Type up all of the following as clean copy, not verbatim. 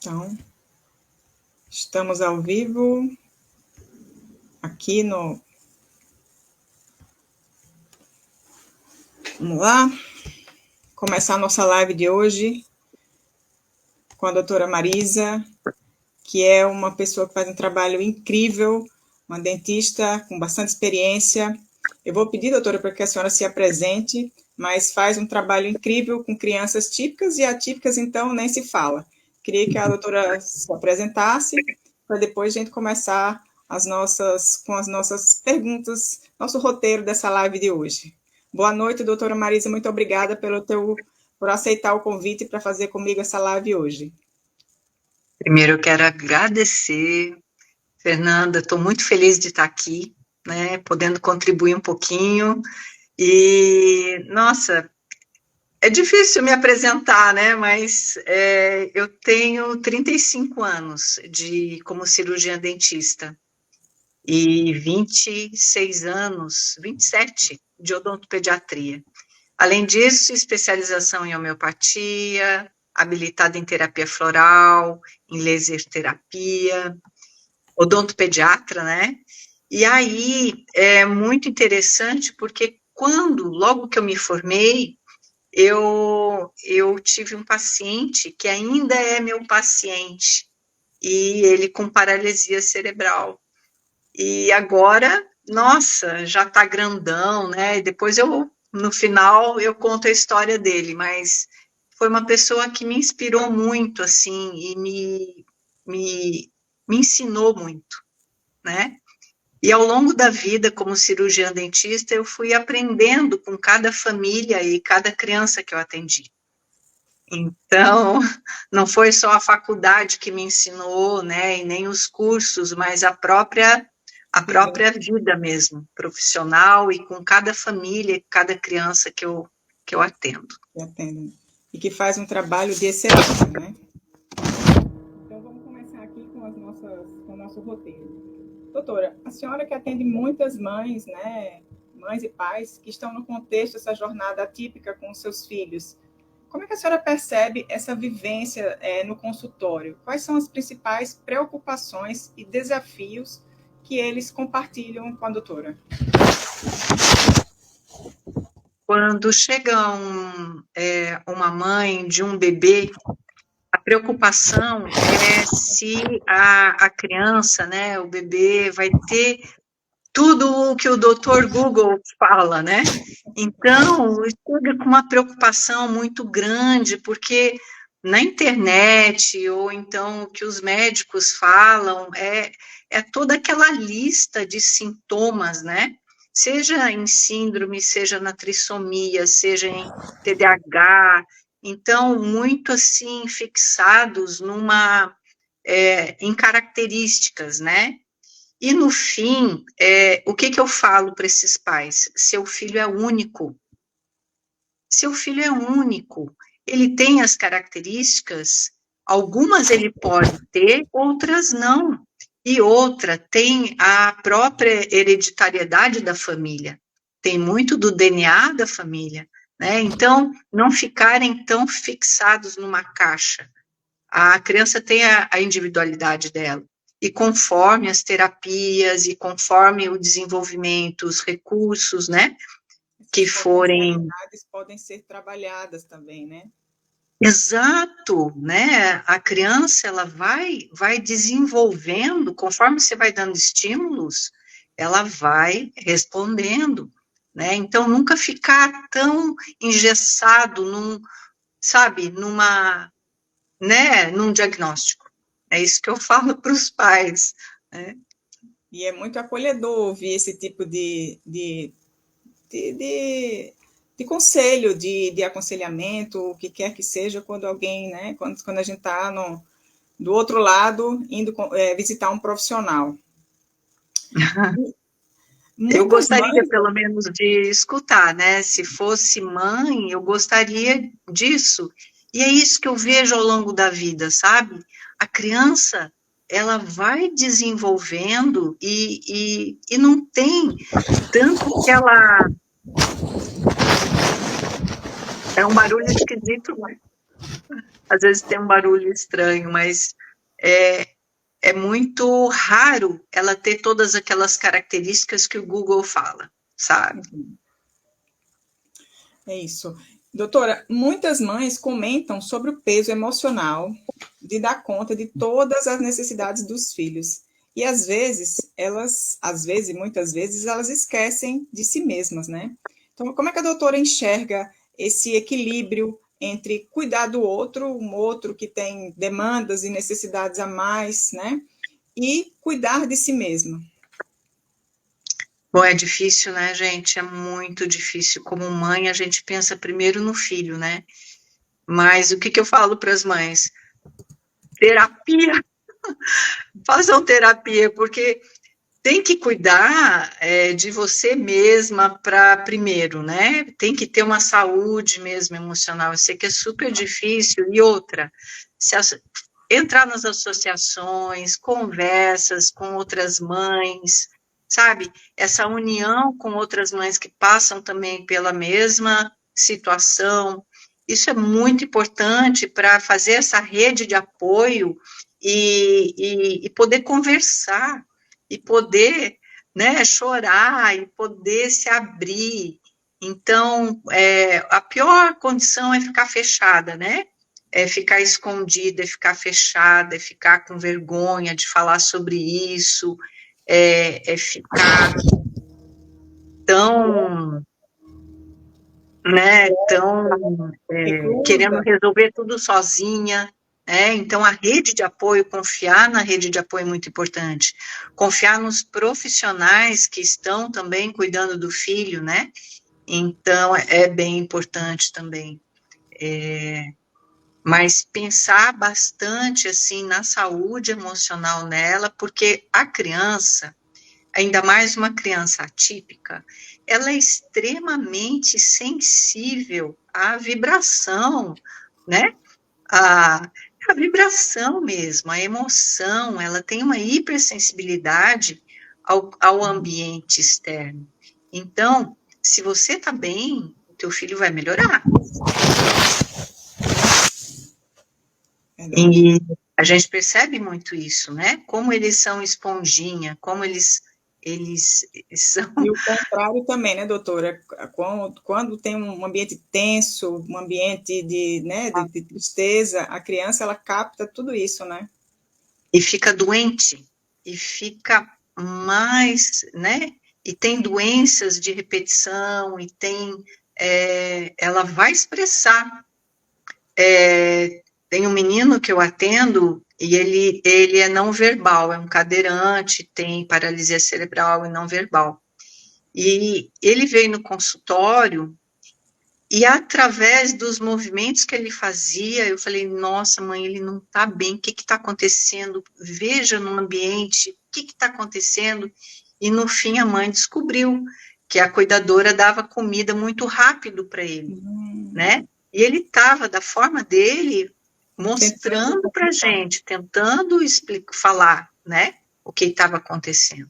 Então, estamos ao vivo aqui no... Vamos lá, começar a nossa live de hoje com a doutora Marisa, que é uma pessoa que faz um trabalho incrível, uma dentista com bastante experiência. Eu vou pedir, doutora, para que a senhora se apresente, mas faz um trabalho incrível com crianças típicas e atípicas, então nem se fala. Queria que a doutora se apresentasse, para depois a gente começar com as nossas perguntas, nosso roteiro dessa live de hoje. Boa noite, doutora Marisa, muito obrigada por aceitar o convite para fazer comigo essa live hoje. Primeiro eu quero agradecer, Fernanda, estou muito feliz de estar aqui, né, podendo contribuir um pouquinho, e, nossa, é difícil me apresentar, né, mas eu tenho 35 anos como cirurgiã dentista, e 26 anos, 27 de odontopediatria. Além disso, especialização em homeopatia, habilitada em terapia floral, em laser terapia, odontopediatra, né? E aí é muito interessante porque logo que eu me formei, eu tive um paciente que ainda é meu paciente, e ele com paralisia cerebral. E agora, nossa, já tá grandão, né? E depois no final, eu conto a história dele, mas foi uma pessoa que me inspirou muito, assim, e me ensinou muito, né? E ao longo da vida, como cirurgiã dentista, eu fui aprendendo com cada família e cada criança que eu atendi. Então, não foi só a faculdade que me ensinou, né, e nem os cursos, mas a própria vida mesmo, profissional, e com cada família, cada criança que eu atendo. E que faz um trabalho de excelência, né? Então, vamos começar aqui com o nosso roteiro. Doutora, a senhora que atende muitas mães, né, mães e pais, que estão no contexto dessa jornada atípica com os seus filhos, como é que a senhora percebe essa vivência no consultório? Quais são as principais preocupações e desafios que eles compartilham com a doutora? Quando chega uma mãe de um bebê, a preocupação é se a criança, né, o bebê, vai ter tudo o que o Dr. Google fala, né? Então, chega com uma preocupação muito grande, porque na internet, ou então o que os médicos falam, é toda aquela lista de sintomas, né? Seja em síndrome, seja na trissomia, seja em TDAH, então, muito assim, fixados em características, né? E no fim, o que eu falo para esses pais? Seu filho é único. Seu filho é único. Ele tem as características, algumas ele pode ter, outras não. E outra, tem a própria hereditariedade da família. Tem muito do DNA da família, né? Então, não ficarem tão fixados numa caixa. A criança tem a individualidade dela. E conforme as terapias e conforme o desenvolvimento, os recursos, né, que forem... podem ser trabalhadas também, né? Exato, né? A criança, ela vai desenvolvendo, conforme você vai dando estímulos, ela vai respondendo, né? Então, nunca ficar tão engessado num diagnóstico. É isso que eu falo para os pais, né? E é muito acolhedor ouvir esse tipo de conselho, de aconselhamento, o que quer que seja, quando alguém, né, quando a gente está do outro lado, indo visitar um profissional. Eu gostaria, pelo menos, de escutar, né? Se fosse mãe, eu gostaria disso. E é isso que eu vejo ao longo da vida, sabe? A criança, ela vai desenvolvendo e não tem tanto que ela... É um barulho esquisito, né? Às vezes tem um barulho estranho, mas é muito raro ela ter todas aquelas características que o Google fala, sabe? É isso. Doutora, muitas mães comentam sobre o peso emocional de dar conta de todas as necessidades dos filhos. E muitas vezes, elas esquecem de si mesmas, né? Então, como é que a doutora enxerga esse equilíbrio entre cuidar do outro, um outro que tem demandas e necessidades a mais, né? E cuidar de si mesma? Bom, é difícil, né, gente? É muito difícil. Como mãe, a gente pensa primeiro no filho, né? Mas o que eu falo para as mães? Terapia, façam terapia, porque tem que cuidar de você mesma para primeiro, né? Tem que ter uma saúde mesmo emocional. Eu sei que é super difícil. E outra, se entrar nas associações, conversas com outras mães, sabe? Essa união com outras mães que passam também pela mesma situação. Isso é muito importante para fazer essa rede de apoio e poder conversar e poder, né, chorar e poder se abrir. Então, a pior condição é ficar fechada, né? É ficar escondida, é ficar fechada, é ficar com vergonha de falar sobre isso, é ficar tão, né, tão querendo Reclusa? resolver tudo sozinha, né? Então, a rede de apoio, confiar na rede de apoio é muito importante. Confiar nos profissionais que estão também cuidando do filho, né? Então, é bem importante também. Mas pensar bastante, assim, na saúde emocional nela, porque a criança, ainda mais uma criança atípica, ela é extremamente sensível à vibração, né? A, a vibração mesmo, a emoção, ela tem uma hipersensibilidade ao ambiente externo. Então, se você está bem, o teu filho vai melhorar. Verdade. E a gente percebe muito isso, né? Como eles são esponjinha, como eles são. E o contrário também, né, doutora? Quando tem um ambiente tenso, um ambiente de, né, de tristeza, a criança ela capta tudo isso, né? E fica doente, e fica mais, né? E tem doenças de repetição, e tem. Ela vai expressar. Tem um menino que eu atendo, e ele é não verbal, é um cadeirante, tem paralisia cerebral e não verbal. E ele veio no consultório. E através dos movimentos que ele fazia, eu falei, nossa, mãe, ele não está bem, o que está acontecendo? Veja no ambiente, o que está acontecendo? E no fim a mãe descobriu que a cuidadora dava comida muito rápido para ele, né? E ele estava, da forma dele, Tentando mostrando para a comunicar. gente, tentando falar, né, o que estava acontecendo.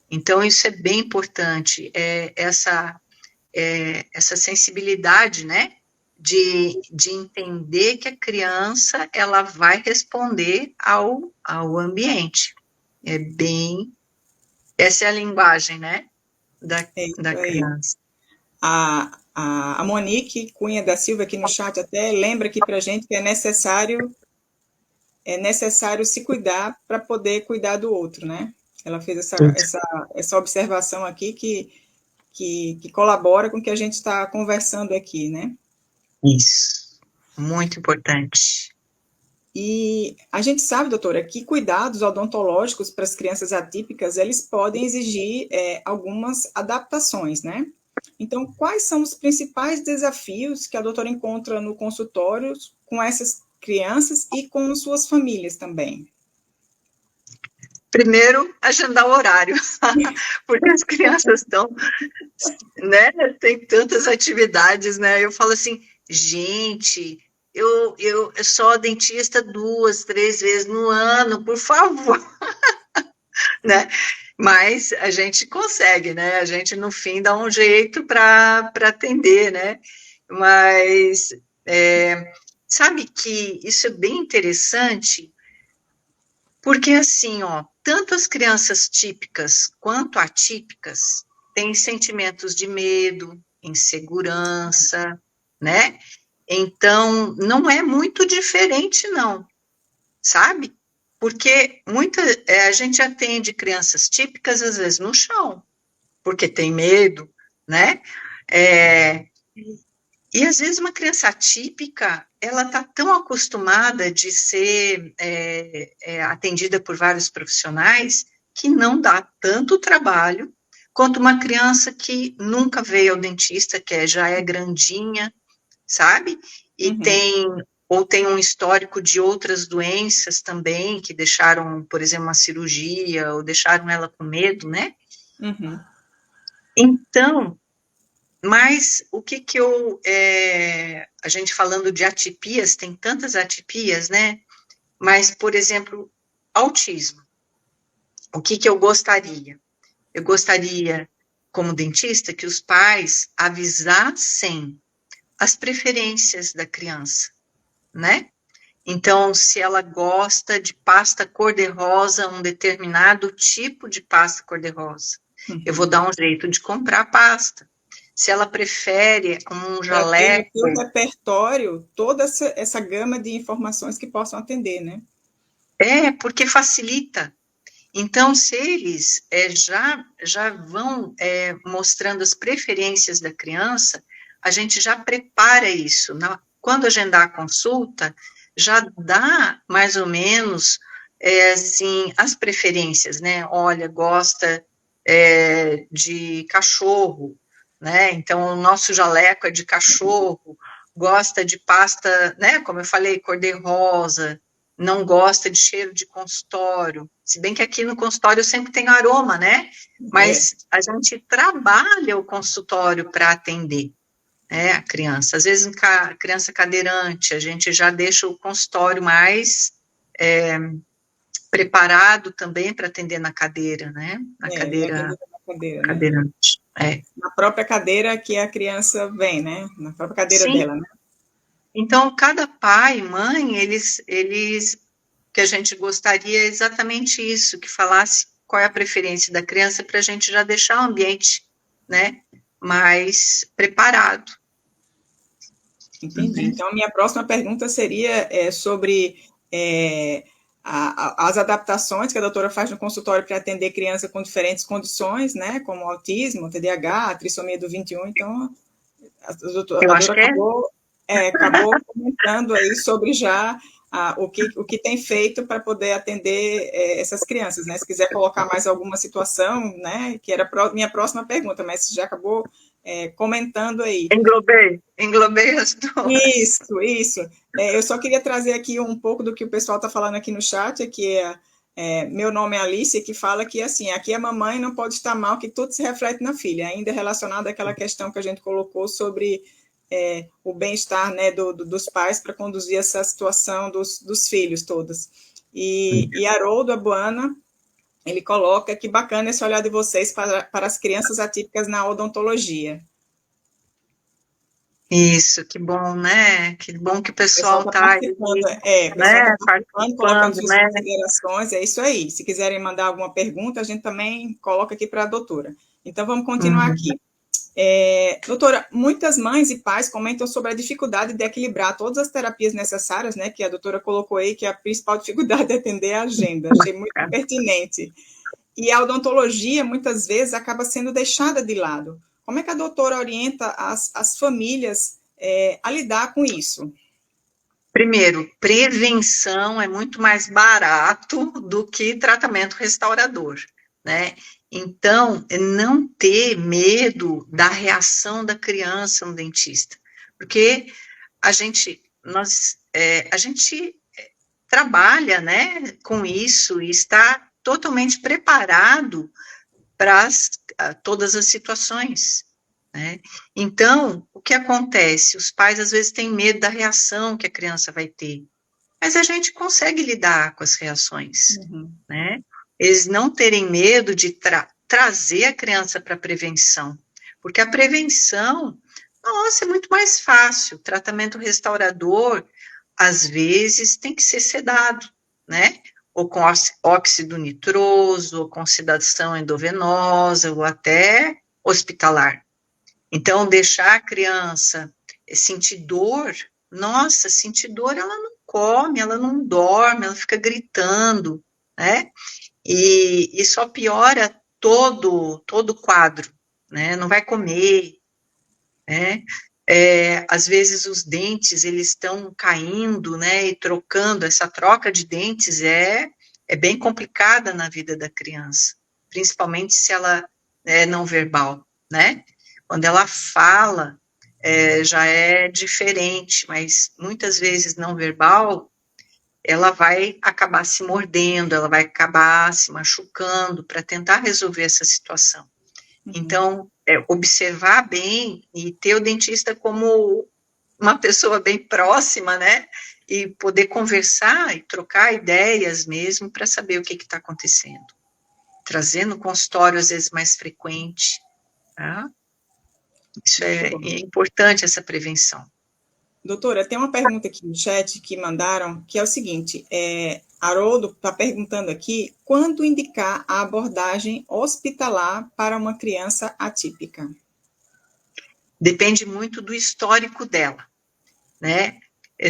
Então, isso é bem importante, essa sensibilidade, né, de entender que a criança, ela vai responder ao ambiente. Essa é a linguagem, né, É isso da aí. criança. A Monique Cunha da Silva aqui no chat até lembra aqui para a gente que é necessário se cuidar para poder cuidar do outro, né? Ela fez essa observação aqui que colabora com o que a gente está conversando aqui, né? Isso, muito importante. E a gente sabe, doutora, que cuidados odontológicos para as crianças atípicas, eles podem exigir algumas adaptações, né? Então, quais são os principais desafios que a doutora encontra no consultório com essas crianças e com suas famílias também? Primeiro, agendar o horário, porque as crianças estão, né, tem tantas atividades, né, eu falo assim, gente, eu sou dentista 2, 3 vezes no ano, por favor, né, mas a gente consegue, né, a gente no fim dá um jeito para atender, né, mas sabe que isso é bem interessante, porque assim, ó, tanto as crianças típicas quanto atípicas têm sentimentos de medo, insegurança, né? Então, não é muito diferente, não, sabe? Porque a gente atende crianças típicas, às vezes, no chão, porque tem medo, né? É, e às vezes uma criança atípica, ela está tão acostumada de ser atendida por vários profissionais que não dá tanto trabalho quanto uma criança que nunca veio ao dentista, já é grandinha, sabe? E Uhum, tem um histórico de outras doenças também, que deixaram, por exemplo, uma cirurgia, ou deixaram ela com medo, né? uhum. Então, mas o que a gente falando de atipias, tem tantas atipias, né? Mas, por exemplo, autismo. O que eu gostaria? Eu gostaria, como dentista, que os pais avisassem as preferências da criança, né? Então, se ela gosta de pasta cor-de-rosa, um determinado tipo de pasta cor-de-rosa, eu vou Uhum. dar um jeito de comprar a pasta. Se ela prefere um Para ter no jaleco, seu repertório toda essa gama de informações que possam atender, né? porque facilita. Então, se eles já vão mostrando as preferências da criança, a gente já prepara isso. Quando agendar a consulta, já dá mais ou menos assim, as preferências, né? Olha, gosta de cachorro, né? Então, o nosso jaleco é de cachorro, gosta de pasta, né? Como eu falei, cor-de-rosa, não gosta de cheiro de consultório, se bem que aqui no consultório sempre tem aroma, né? É, Mas a gente trabalha o consultório para atender, né, a criança. Às vezes, criança cadeirante, a gente já deixa o consultório mais preparado também para atender na cadeira, né? Na vai cadeira atender na cadeira, né? cadeirante. Na própria cadeira que a criança vem, né? Na própria cadeira Sim, dela, né? então cada pai e mãe, eles que a gente gostaria é exatamente isso, que falasse qual é a preferência da criança para a gente já deixar o ambiente, né, mais preparado. Entendi. Então, minha próxima pergunta seria sobre as adaptações que a doutora faz no consultório para atender criança com diferentes condições, né? Como autismo, TDAH, a trissomia do 21. Então, a Eu acho doutora que é. acabou comentando aí sobre já o que tem feito para poder atender essas crianças, né? Se quiser colocar mais alguma situação, né? Que era minha próxima pergunta, mas já acabou comentando aí. Englobei as duas. Isso. Eu só queria trazer aqui um pouco do que o pessoal está falando aqui no chat, que meu nome é Alice, que fala que assim, aqui a mamãe não pode estar mal, que tudo se reflete na filha, ainda relacionado àquela questão que a gente colocou sobre o bem-estar, né, dos pais para conduzir essa situação dos filhos todos. E Haroldo Abuana, ele coloca que bacana esse olhar de vocês para as crianças atípicas na odontologia. Isso, que bom, né? Que bom que o O pessoal pessoal está está participando, o pessoal né, está participando, colocando participando, suas né? considerações, é isso aí. Se quiserem mandar alguma pergunta, a gente também coloca aqui para a doutora. Então, vamos continuar Uhum. aqui. Doutora, muitas mães e pais comentam sobre a dificuldade de equilibrar todas as terapias necessárias, né, que a doutora colocou aí, que a principal dificuldade é atender a agenda. Achei muito pertinente. E a odontologia, muitas vezes, acaba sendo deixada de lado. Como é que a doutora orienta as famílias a lidar com isso? Primeiro, prevenção é muito mais barato do que tratamento restaurador, né? Então, não ter medo da reação da criança no dentista, porque a gente trabalha, né, com isso e está totalmente preparado para todas as situações, né? Então, o que acontece? Os pais às vezes têm medo da reação que a criança vai ter, mas a gente consegue lidar com as reações, Uhum. né? Eles não terem medo de trazer a criança para a prevenção, porque a prevenção, nossa, é muito mais fácil. Tratamento restaurador, às vezes tem que ser sedado, né? Ou com óxido nitroso, ou com sedação endovenosa, ou até hospitalar. Então, deixar a criança sentir dor, nossa, sentir dor, ela não come, ela não dorme, ela fica gritando, né? E só piora todo o quadro, né? Não vai comer, né? Às vezes os dentes, eles estão caindo, né, e trocando, essa troca de dentes é bem complicada na vida da criança, principalmente se ela é não verbal, né? Quando ela fala, já é diferente, mas muitas vezes não verbal, ela vai acabar se mordendo, ela vai acabar se machucando para tentar resolver essa situação. Então, observar bem e ter o dentista como uma pessoa bem próxima, né? E poder conversar e trocar ideias mesmo para saber o que está acontecendo. Trazendo o consultório, às vezes, mais frequente. Tá? Isso é importante, essa prevenção. Doutora, tem uma pergunta aqui no chat que mandaram, que é o seguinte, Haroldo está perguntando aqui, quando indicar a abordagem hospitalar para uma criança atípica? Depende muito do histórico dela, né?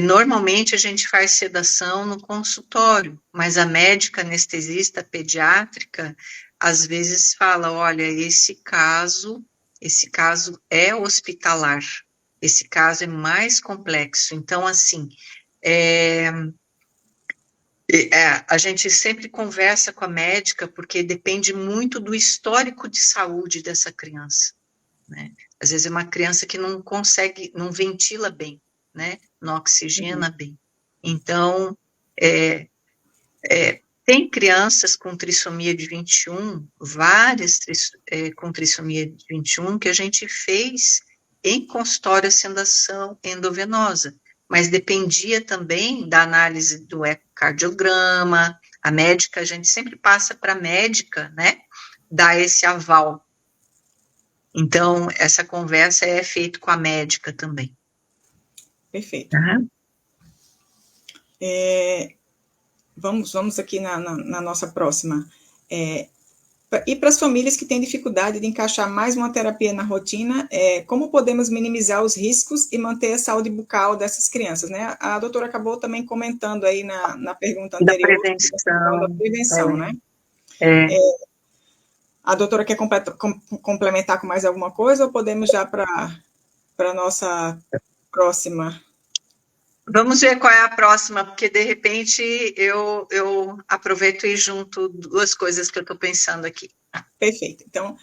Normalmente a gente faz sedação no consultório, mas a médica anestesista pediátrica às vezes fala, olha, esse caso é hospitalar, esse caso é mais complexo. Então, assim, a gente sempre conversa com a médica, porque depende muito do histórico de saúde dessa criança, né? Às vezes é uma criança que não consegue, não ventila bem, né? Não oxigena bem. Então, tem crianças com trissomia de 21, várias com trissomia de 21, que a gente fez em consultório a sedação endovenosa, mas dependia também da análise do ecocardiograma, a médica, a gente sempre passa para a médica, né, dar esse aval. Então, essa conversa é feita com a médica também. Perfeito. Vamos aqui na nossa próxima. E para as famílias que têm dificuldade de encaixar mais uma terapia na rotina, como podemos minimizar os riscos e manter a saúde bucal dessas crianças, né? A doutora acabou também comentando aí na pergunta anterior da prevenção, né? A doutora quer complementar com mais alguma coisa ou podemos já para a nossa próxima? Vamos ver qual é a próxima, porque de repente eu aproveito e junto duas coisas que eu estou pensando aqui. Perfeito. Então,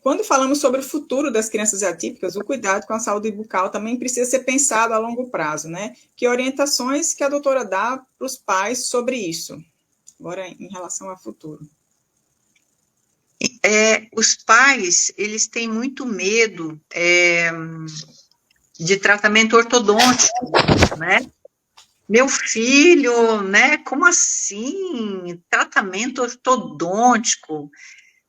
quando falamos sobre o futuro das crianças atípicas, o cuidado com a saúde bucal também precisa ser pensado a longo prazo, né? Que orientações que a doutora dá para os pais sobre isso? Agora, em relação ao futuro. Os pais, eles têm muito medo de tratamento ortodôntico, né? Meu filho, né? Como assim? Tratamento ortodôntico?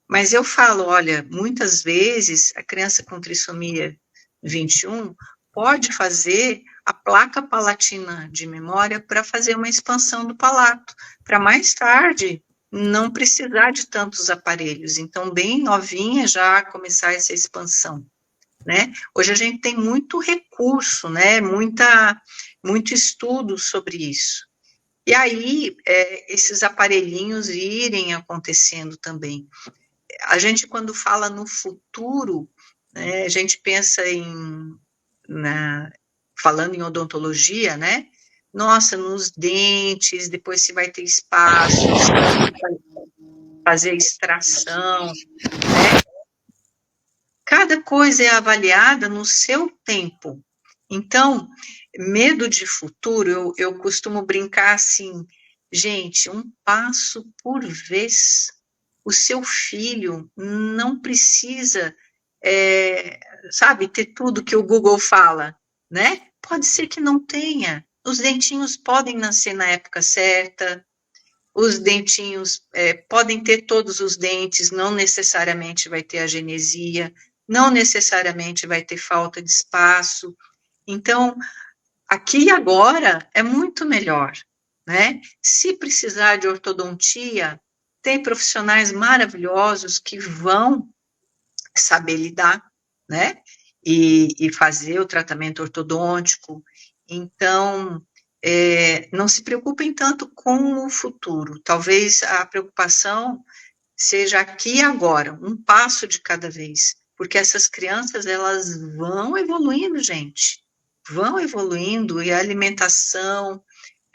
Mas eu falo, olha, muitas vezes a criança com trissomia 21 pode fazer a placa palatina de memória para fazer uma expansão do palato, para mais tarde não precisar de tantos aparelhos. Então, bem novinha já começar essa expansão, né? Hoje a gente tem muito recurso, né? Muito estudo sobre isso. E aí, esses aparelhinhos irem acontecendo também. A gente, quando fala no futuro, né, a gente pensa falando em odontologia, né? Nossa, nos dentes, depois se vai ter espaço, se vai fazer extração, né? Cada coisa é avaliada no seu tempo. Então, medo de futuro, eu costumo brincar assim, gente, um passo por vez. O seu filho não precisa, sabe, ter tudo que o Google fala, né? Pode ser que não tenha. Os dentinhos podem nascer na época certa, os dentinhos podem ter todos os dentes, não necessariamente vai ter agenesia, não necessariamente vai ter falta de espaço. Então, aqui e agora é muito melhor, né? Se precisar de ortodontia, tem profissionais maravilhosos que vão saber lidar, né? E fazer o tratamento ortodôntico. Então, não se preocupem tanto com o futuro. Talvez a preocupação seja aqui e agora, um passo de cada vez, porque essas crianças, elas vão evoluindo, gente, vão evoluindo, e a alimentação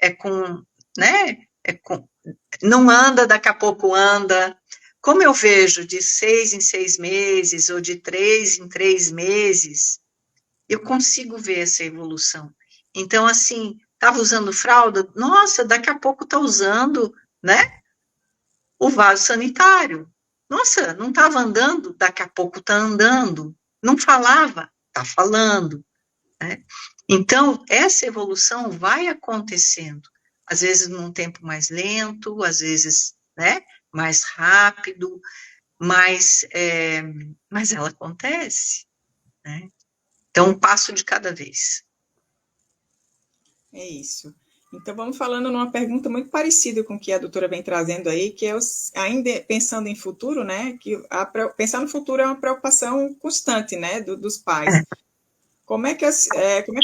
é com, né, não anda, daqui a pouco anda. Como eu vejo de 6 em 6 meses, ou de 3 em 3 meses, eu consigo ver essa evolução. Então, assim, estava usando fralda, nossa, daqui a pouco está usando, né, o vaso sanitário. Nossa, não estava andando, daqui a pouco está andando. Não falava, está falando, né? Então, essa evolução vai acontecendo, às vezes num tempo mais lento, às vezes, né, mais rápido, mas ela acontece, né? Então, um passo de cada vez. É isso. Então, vamos falando numa pergunta muito parecida com o que a doutora vem trazendo aí, que é ainda pensando em futuro, né? Que pensar no futuro é uma preocupação constante, né, dos pais. Como é que a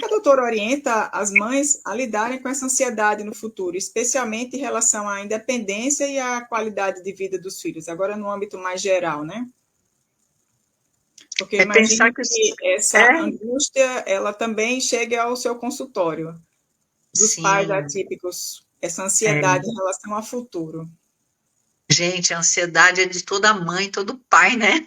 doutora orienta as mães a lidarem com essa ansiedade no futuro, especialmente em relação à independência e à qualidade de vida dos filhos, agora no âmbito mais geral, né? Porque imagino que essa angústia, ela também chegue ao seu consultório, dos pais atípicos, essa ansiedade em relação ao futuro. Gente, a ansiedade é de toda mãe, todo pai, né?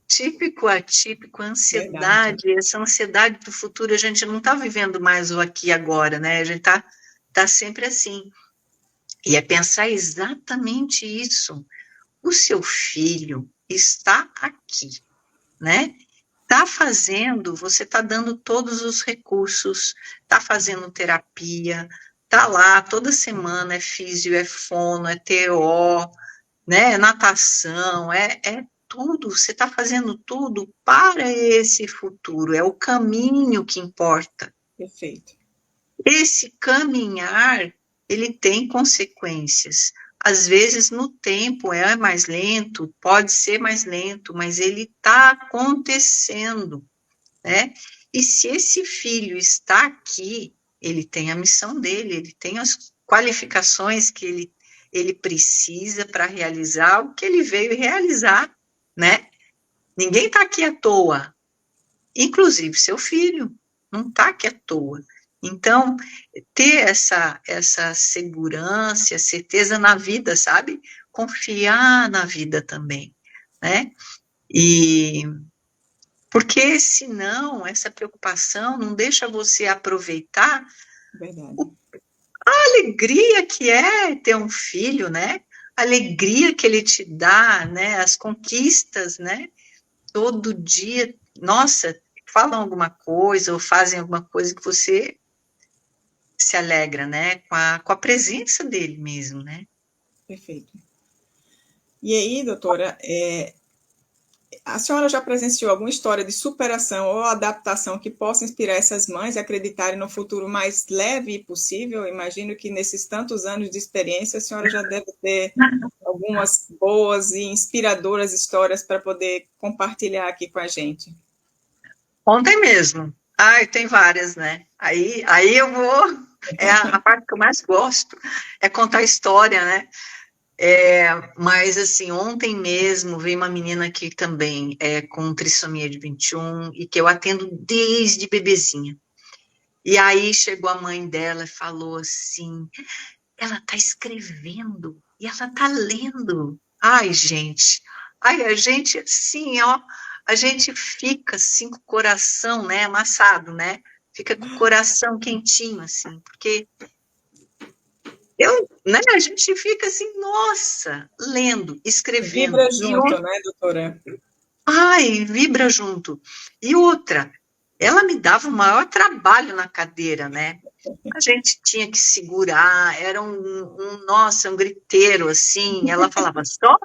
Típico, atípico, ansiedade, verdade. Essa ansiedade do futuro, a gente não está vivendo mais o aqui e agora, né? A gente tá sempre assim. E é pensar exatamente isso. O seu filho está aqui, né? Está fazendo, você está dando todos os recursos, está fazendo terapia, está lá toda semana, é físio, é fono, é TO, né? É natação, é tudo, você está fazendo tudo para esse futuro, é o caminho que importa. Perfeito. Esse caminhar, ele tem consequências. Às vezes, no tempo é mais lento, pode ser mais lento, mas ele está acontecendo, né? E se esse filho está aqui, ele tem a missão dele, ele tem as qualificações que ele precisa para realizar o que ele veio realizar, né? Ninguém está aqui à toa, inclusive seu filho, não está aqui à toa. Então, ter essa segurança, certeza na vida, sabe? Confiar na vida também, né? E porque senão essa preocupação não deixa você aproveitar a alegria que é ter um filho, né? A alegria que ele te dá, né? As conquistas, né? Todo dia, nossa, falam alguma coisa ou fazem alguma coisa que você se alegra, né? Com a presença dele mesmo, né? Perfeito. E aí, doutora, a senhora já presenciou alguma história de superação ou adaptação que possa inspirar essas mães a acreditarem no futuro mais leve e possível? Imagino que nesses tantos anos de experiência, a senhora já deve ter algumas boas e inspiradoras histórias para poder compartilhar aqui com a gente. Ontem mesmo. Tem várias, né? Aí eu vou... É a parte que eu mais gosto, é contar história, né? Mas, assim, ontem mesmo veio uma menina aqui também, com trissomia de 21, e que eu atendo desde bebezinha. E aí chegou a mãe dela e falou assim, ela tá escrevendo, e ela tá lendo. Ai, gente, a gente, assim, ó, a gente fica, assim, com o coração, né, amassado, né? Fica com o coração quentinho, assim, porque né, a gente fica assim, nossa, lendo, escrevendo. Vibra junto, né, doutora? Vibra junto. E outra, ela me dava o maior trabalho na cadeira, né? A gente tinha que segurar, era nossa, um griteiro, assim. Ela falava, só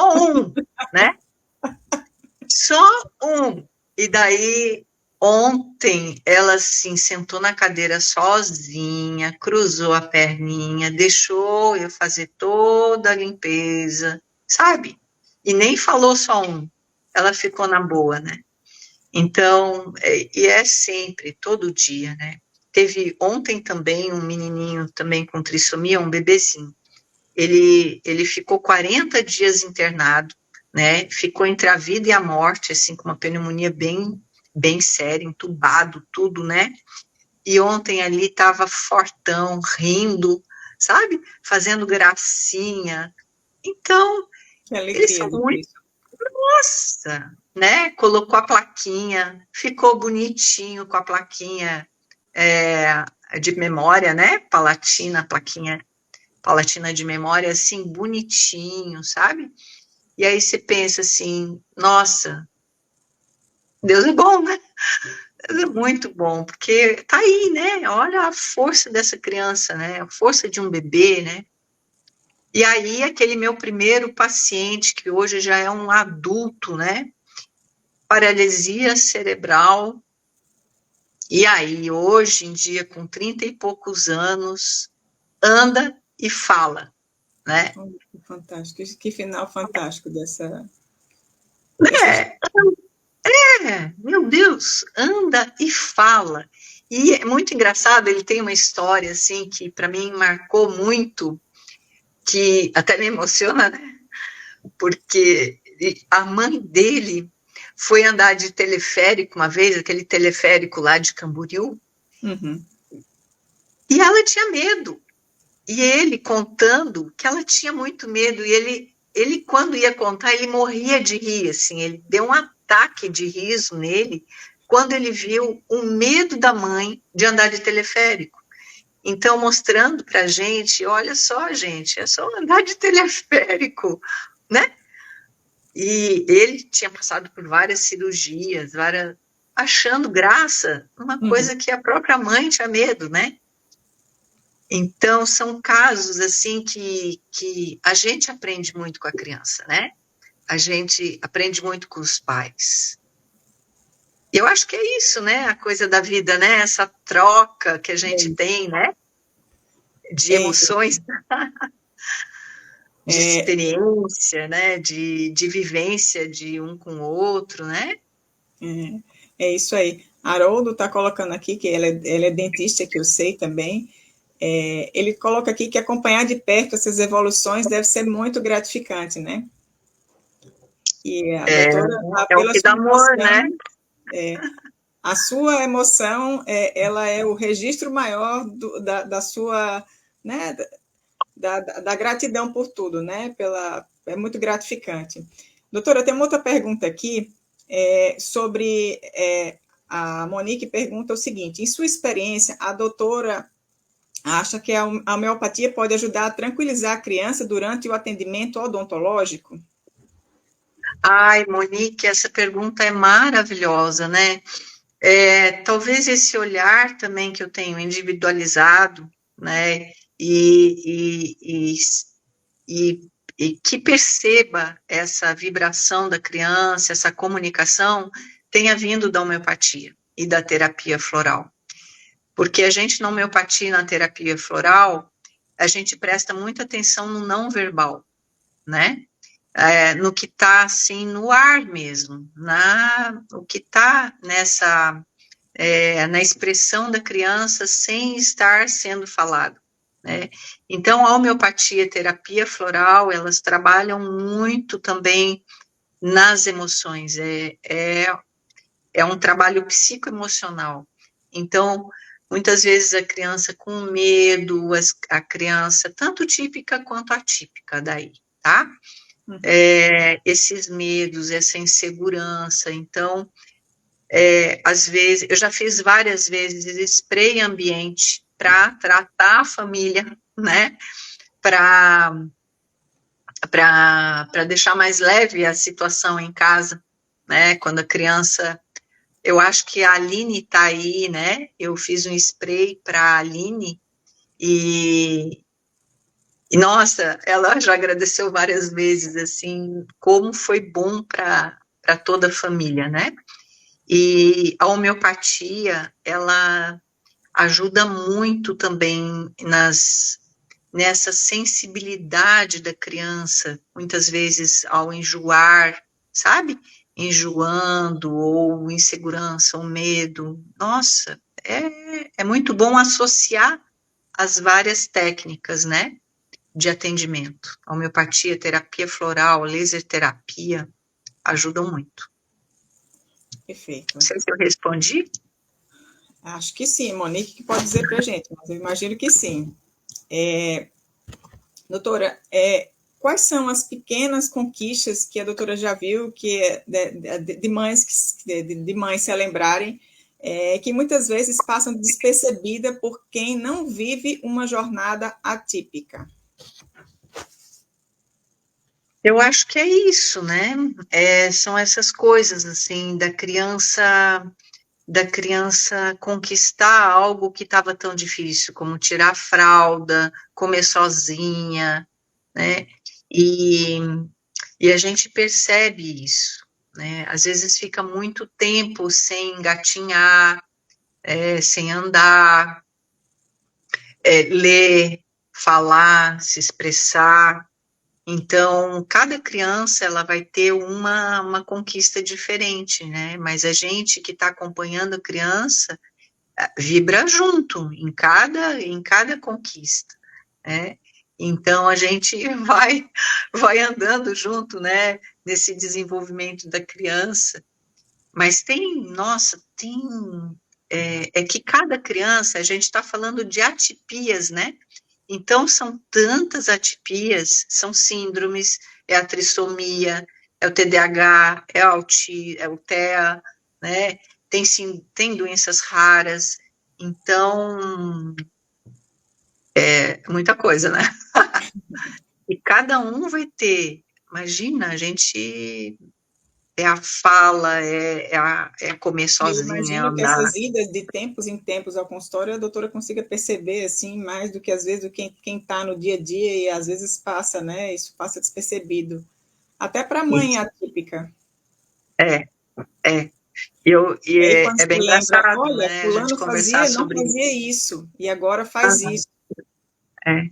um, né? Só um. E daí Ontem ela assim sentou na cadeira sozinha, cruzou a perninha, deixou eu fazer toda a limpeza, sabe? E nem falou só um. Ela ficou na boa, né? Então, e é sempre, todo dia, né? Teve ontem também um menininho também com trissomia, um bebezinho. Ele ficou 40 dias internado, né? Ficou entre a vida e a morte, assim, com uma pneumonia bem séria, entubado, tudo, né? E ontem ali estava fortão, rindo, sabe? Fazendo gracinha. Então, Que eles são alegria de ver muito, isso. nossa, né? Colocou a plaquinha, ficou bonitinho com a plaquinha é, de memória, né? Palatina, plaquinha palatina de memória, assim, bonitinho, sabe? E aí você pensa assim, nossa, Deus é bom, né? Deus é muito bom, porque tá aí, né? Olha a força dessa criança, né? A força de um bebê, né? E aí, aquele meu primeiro paciente, que hoje já é um adulto, né? Paralisia cerebral. E aí, hoje em dia, com 30 e poucos anos, anda e fala, né? Olha, que fantástico, que final fantástico dessa É, meu Deus, anda e fala. E é muito engraçado, ele tem uma história, assim, que para mim marcou muito, que até me emociona, né? Porque a mãe dele foi andar de teleférico uma vez, aquele teleférico lá de Camboriú, Uhum. e ela tinha medo. E ele contando que ela tinha muito medo, e ele quando ia contar, ele morria de rir, assim, ele deu um ataque de riso nele, quando ele viu o medo da mãe de andar de teleférico. Então, mostrando para a gente, olha só, gente, é só andar de teleférico, né? E ele tinha passado por várias cirurgias, achando graça, uma Uhum. coisa que a própria mãe tinha medo, né? Então, são casos assim que a gente aprende muito com a criança, né? A gente aprende muito com os pais. Eu acho que é isso, né? A coisa da vida, né? Essa troca que a É gente isso. tem, né? De É isso. emoções, de É, experiência, né? De vivência de um com o outro, né? é isso aí. Haroldo está colocando aqui que ele é dentista, que eu sei também. Ele coloca aqui que acompanhar de perto essas evoluções deve ser muito gratificante, né? E a É, doutora, é o pela que sua dá amor, né? emoção, a sua emoção, ela é o registro maior da sua, né, da gratidão por tudo, né? É muito gratificante. Doutora, tem uma outra pergunta aqui sobre a Monique pergunta o seguinte: em sua experiência, a doutora acha que a homeopatia pode ajudar a tranquilizar a criança durante o atendimento odontológico? Ai, Monique, essa pergunta é maravilhosa, né? Talvez esse olhar também que eu tenho individualizado, né, e, e que perceba essa vibração da criança, essa comunicação, tenha vindo da homeopatia e da terapia floral. Porque a gente na homeopatia e na terapia floral, a gente presta muita atenção no não verbal, né? No que está assim no ar mesmo, o que está na expressão da criança sem estar sendo falado, né? Então, a homeopatia e a terapia floral, elas trabalham muito também nas emoções, é um trabalho psicoemocional. Então, muitas vezes a criança com medo, a criança tanto típica quanto atípica daí, tá? Uhum. Esses medos, essa insegurança, então, às vezes, eu já fiz várias vezes spray ambiente para tratar a família, né? Para deixar mais leve a situação em casa, né? Quando a criança. Eu acho que a Aline está aí, né? Eu fiz um spray para a Aline e, nossa, ela já agradeceu várias vezes, assim, como foi bom para toda a família, né? E a homeopatia, ela ajuda muito também nessa sensibilidade da criança, muitas vezes ao enjoar, sabe? Enjoando, ou insegurança, ou medo. Nossa, é muito bom associar as várias técnicas, né, de atendimento. A homeopatia, terapia floral, laser terapia, ajudam muito. Perfeito. Não sei se eu respondi. Acho que sim, Monique que pode dizer para a gente, mas eu imagino que sim. Doutora, quais são as pequenas conquistas que a doutora já viu que de mães de mães se lembrarem, que muitas vezes passam despercebida por quem não vive uma jornada atípica? Eu acho que é isso, né? São essas coisas assim da criança conquistar algo que estava tão difícil, como tirar a fralda, comer sozinha, né? E a gente percebe isso, né? Às vezes fica muito tempo sem engatinhar, sem andar, ler, falar, se expressar. Então, cada criança ela vai ter uma conquista diferente, né? Mas a gente que está acompanhando a criança vibra junto em cada conquista, né? Então a gente vai andando junto, né? Nesse desenvolvimento da criança. Mas é que cada criança, a gente está falando de atipias, né? Então, são tantas atipias, são síndromes, é a trissomia, é o TDAH, é o TEA, né? Tem doenças raras, então, muita coisa, né? E cada um vai ter, imagina, a gente, a fala, comer Eu sozinho, é imagino que andar. essas idas de tempos em tempos ao consultório, a doutora consiga perceber, assim, mais do que às vezes do que quem está no dia a dia e às vezes passa, né? Isso passa despercebido. Até para a mãe atípica. É, é. E aí, quando É se bem lembra, engraçado, olha, né, a gente fulano conversar fazia, não sobre fazia isso. isso, e agora faz isso. É,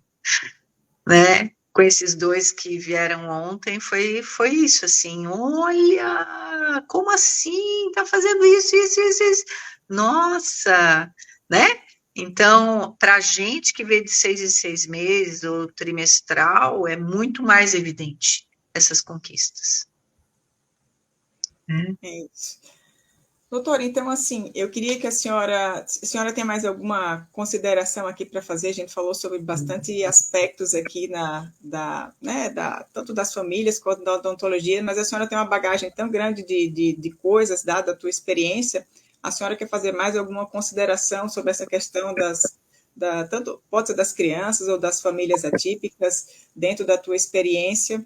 né? Com esses dois que vieram ontem, foi isso, assim, olha, como assim? Tá fazendo isso, isso, isso, isso. Nossa, né? Então, para a gente que vê de 6 em 6 meses, ou trimestral, é muito mais evidente essas conquistas. É isso. Doutora, então, assim, eu queria que a senhora tem mais alguma consideração aqui para fazer? A gente falou sobre bastante aspectos aqui tanto das famílias quanto da odontologia, mas a senhora tem uma bagagem tão grande de coisas, dada a tua experiência. A senhora quer fazer mais alguma consideração sobre essa questão tanto pode ser das crianças ou das famílias atípicas, dentro da tua experiência?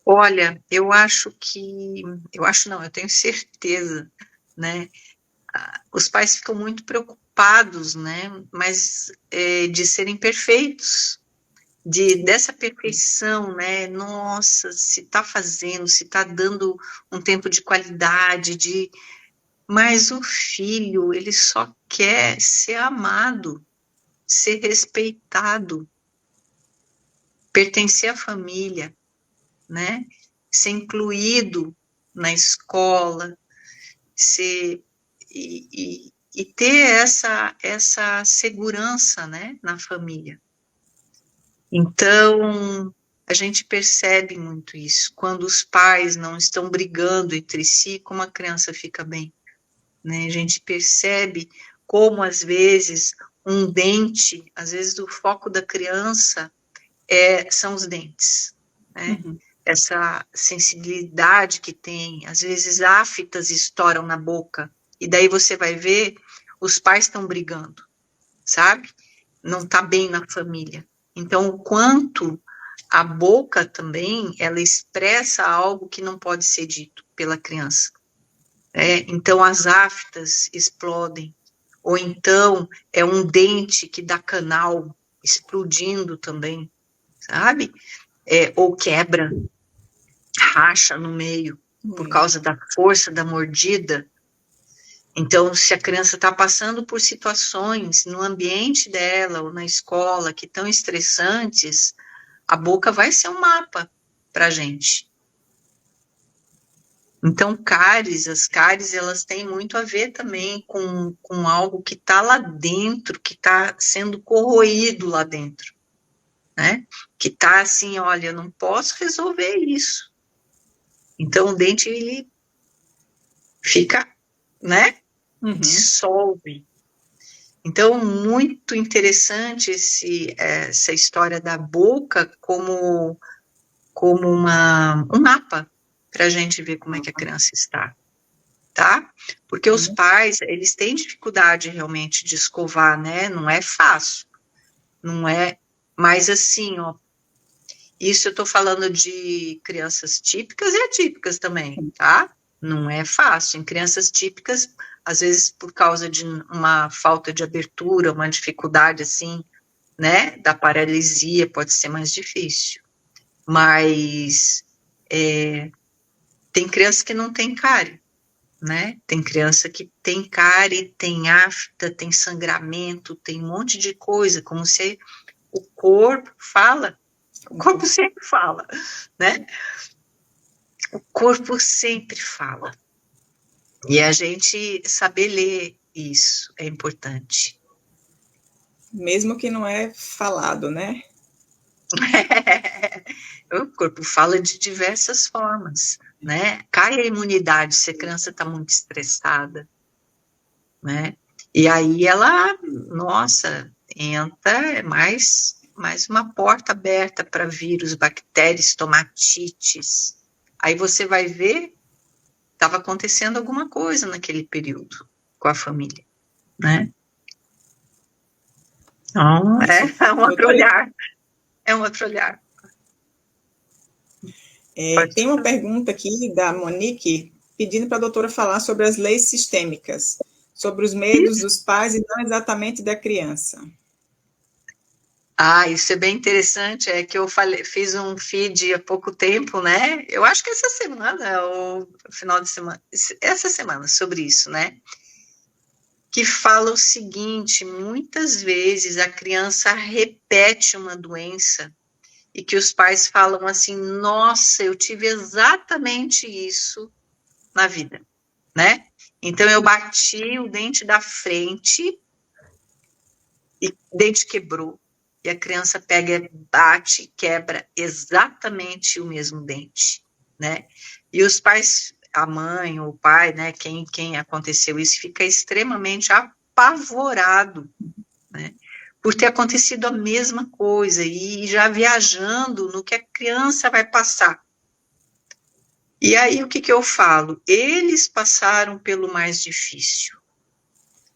Olha, eu tenho certeza, né? Os pais ficam muito preocupados, né? Mas de serem perfeitos, dessa perfeição, né? Nossa, se está fazendo, se está dando um tempo de qualidade, mas o filho, ele só quer ser amado, ser respeitado, pertencer à família, né? Ser incluído na escola, ser e ter essa segurança, né, na família. Então, a gente percebe muito isso. Quando os pais não estão brigando entre si, como a criança fica bem, né? A gente percebe como, às vezes, um dente, às vezes o foco da criança são os dentes, né? Uhum. Essa sensibilidade que tem, às vezes aftas estouram na boca, e daí você vai ver, os pais estão brigando, sabe? Não está bem na família. Então, o quanto a boca também, ela expressa algo que não pode ser dito pela criança. Então, as aftas explodem, ou então é um dente que dá canal explodindo também, sabe? Ou quebra, racha no meio. por causa da força da mordida. Então, se a criança está passando por situações no ambiente dela ou na escola que estão estressantes, a boca vai ser um mapa para a gente. Então, as cáries, elas têm muito a ver também com algo que está lá dentro, que está sendo corroído lá dentro, né? Que está assim, olha, eu não posso resolver isso. Então, o dente, ele fica, né? Dissolve. Então, muito interessante essa história da boca como um mapa para a gente ver como é que a criança está, tá? Porque os pais, eles têm dificuldade realmente de escovar, né? Não é fácil, não é, mas assim, ó, isso eu tô falando de crianças típicas e atípicas também, tá? Não é fácil. Em crianças típicas, às vezes por causa de uma falta de abertura, uma dificuldade assim, né, da paralisia, pode ser mais difícil. Mas tem criança que não tem cárie, né? Tem criança que tem cárie, tem afta, tem sangramento, tem um monte de coisa, como se o corpo fala. O corpo sempre fala, né? O corpo sempre fala. E a gente saber ler isso é importante. Mesmo que não é falado, né? O corpo fala de diversas formas, né? Cai a imunidade se a criança está muito estressada, né? E aí ela, nossa, entra mais uma porta aberta para vírus, bactérias, estomatites. Aí você vai ver, estava acontecendo alguma coisa naquele período com a família, né? Então, é um outro olhar. É um outro olhar. Tem uma pergunta aqui da Monique, pedindo para a doutora falar sobre as leis sistêmicas, sobre os medos dos pais e não exatamente da criança. Isso é bem interessante, é que eu fiz um feed há pouco tempo, né? Eu acho que essa semana, ou final de semana, essa semana, sobre isso, né? Que fala o seguinte: muitas vezes a criança repete uma doença e que os pais falam assim, nossa, eu tive exatamente isso na vida, né? Então eu bati o dente da frente e o dente quebrou. E a criança pega, bate, quebra exatamente o mesmo dente, né? E os pais, a mãe ou o pai, né, quem aconteceu isso, fica extremamente apavorado, né? Por ter acontecido a mesma coisa e já viajando no que a criança vai passar. E aí o que eu falo? Eles passaram pelo mais difícil.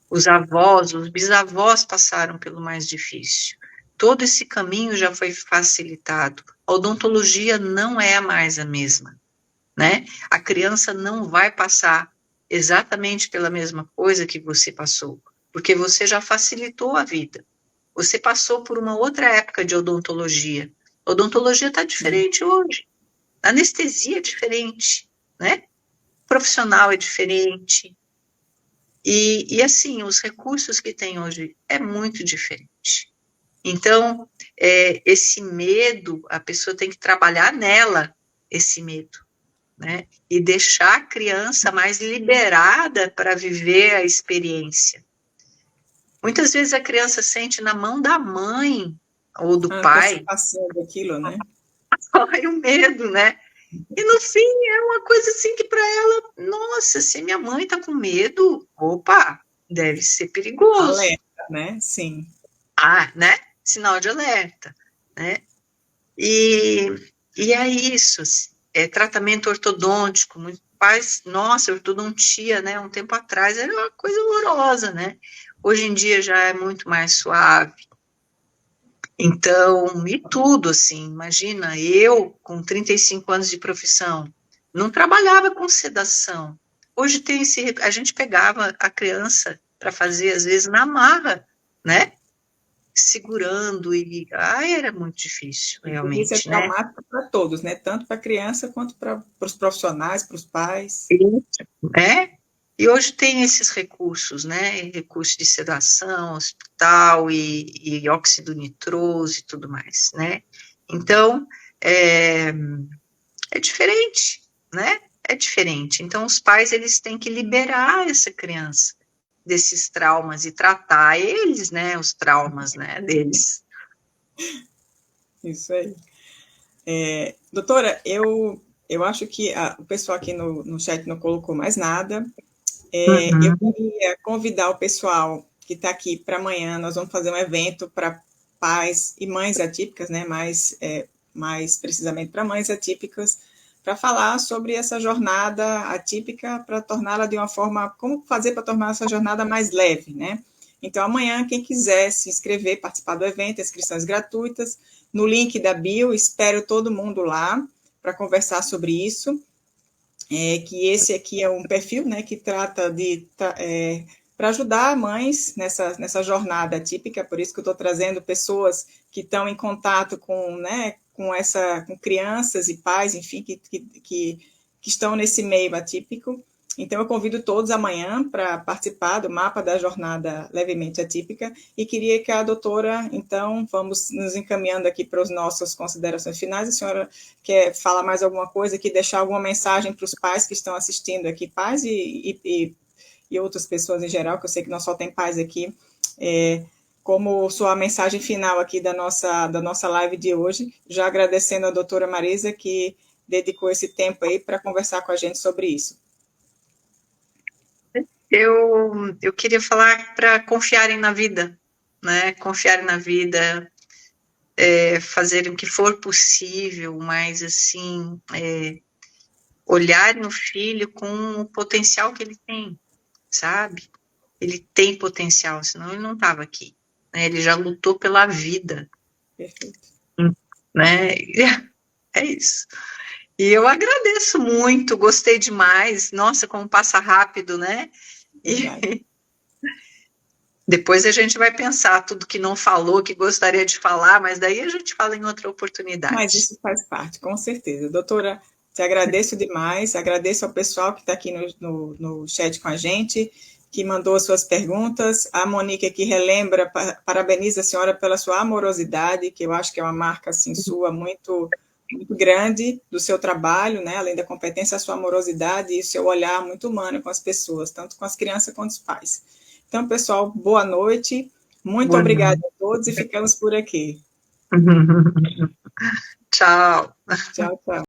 Os avós, os bisavós passaram pelo mais difícil. Todo esse caminho já foi facilitado. A odontologia não é mais a mesma, né? A criança não vai passar exatamente pela mesma coisa que você passou, porque você já facilitou a vida. Você passou por uma outra época de odontologia. A odontologia está diferente hoje. A anestesia é diferente, né? O profissional é diferente. E assim, os recursos que tem hoje é muito diferente. Então, esse medo, a pessoa tem que trabalhar nela, esse medo, né? E deixar a criança mais liberada para viver a experiência. Muitas vezes a criança sente na mão da mãe ou do pai daquilo, né? o medo, né? E no fim é uma coisa assim que para ela, nossa, se minha mãe tá com medo, opa, deve ser perigoso. Alerta, né? Sim. Né? Sinal de alerta, né? E é isso, é tratamento ortodôntico, muitos pais, nossa, ortodontia, né? Um tempo atrás era uma coisa horrorosa, né? Hoje em dia já é muito mais suave. Então, e tudo, assim, imagina, eu, com 35 anos de profissão, não trabalhava com sedação. Hoje tem a gente pegava a criança para fazer, às vezes, na marra, né? segurando, era muito difícil, Isso é realmente, né? traumático para todos, né? Tanto para a criança quanto para os profissionais, para os pais. É? E hoje tem esses recursos, né? Recursos de sedação, hospital e óxido nitroso e tudo mais, né? Então, é diferente, né? É diferente. Então, os pais, eles têm que liberar essa criança desses traumas e tratar eles, né? Os traumas, né? Deles. Isso aí. Doutora, eu acho que o pessoal aqui no chat não colocou mais nada. Eu queria convidar o pessoal que está aqui para amanhã. Nós vamos fazer um evento para pais e mães atípicas, né? Mais precisamente para mães atípicas, para falar sobre essa jornada atípica, para torná-la de uma forma, como fazer para tornar essa jornada mais leve, né? Então, amanhã, quem quiser se inscrever, participar do evento, inscrições gratuitas, no link da bio, espero todo mundo lá para conversar sobre isso. Que esse aqui é um perfil, né, que trata para ajudar mães nessa jornada atípica, por isso que eu estou trazendo pessoas que estão em contato com crianças e pais, enfim, que estão nesse meio atípico. Então, eu convido todos amanhã para participar do mapa da jornada levemente atípica e queria que a doutora, então, vamos nos encaminhando aqui para as nossas considerações finais. A senhora quer falar mais alguma coisa aqui, deixar alguma mensagem para os pais que estão assistindo aqui, pais e outras pessoas em geral, que eu sei que não só tem pais aqui, como sua mensagem final aqui da nossa live de hoje, já agradecendo a doutora Marisa, que dedicou esse tempo aí para conversar com a gente sobre isso. Eu queria falar para confiarem na vida, né? Confiarem na vida, fazerem o que for possível, mas assim, olharem no filho com o potencial que ele tem, sabe? Ele tem potencial, senão ele não estava aqui, né? Ele já lutou pela vida. Perfeito. Né? É isso. E eu agradeço muito, gostei demais. Nossa, como passa rápido, né? E depois a gente vai pensar tudo que não falou, que gostaria de falar, mas daí a gente fala em outra oportunidade. Mas isso faz parte, com certeza. Doutora, te agradeço demais, agradeço ao pessoal que está aqui no chat com a gente, que mandou as suas perguntas. A Monique aqui relembra, parabeniza a senhora pela sua amorosidade, que eu acho que é uma marca assim, sua muito, muito grande do seu trabalho, né? Além da competência, a sua amorosidade e o seu olhar muito humano com as pessoas, tanto com as crianças quanto os pais. Então, pessoal, boa noite, muito obrigada a todos e ficamos por aqui. Tchau. Tchau, tchau.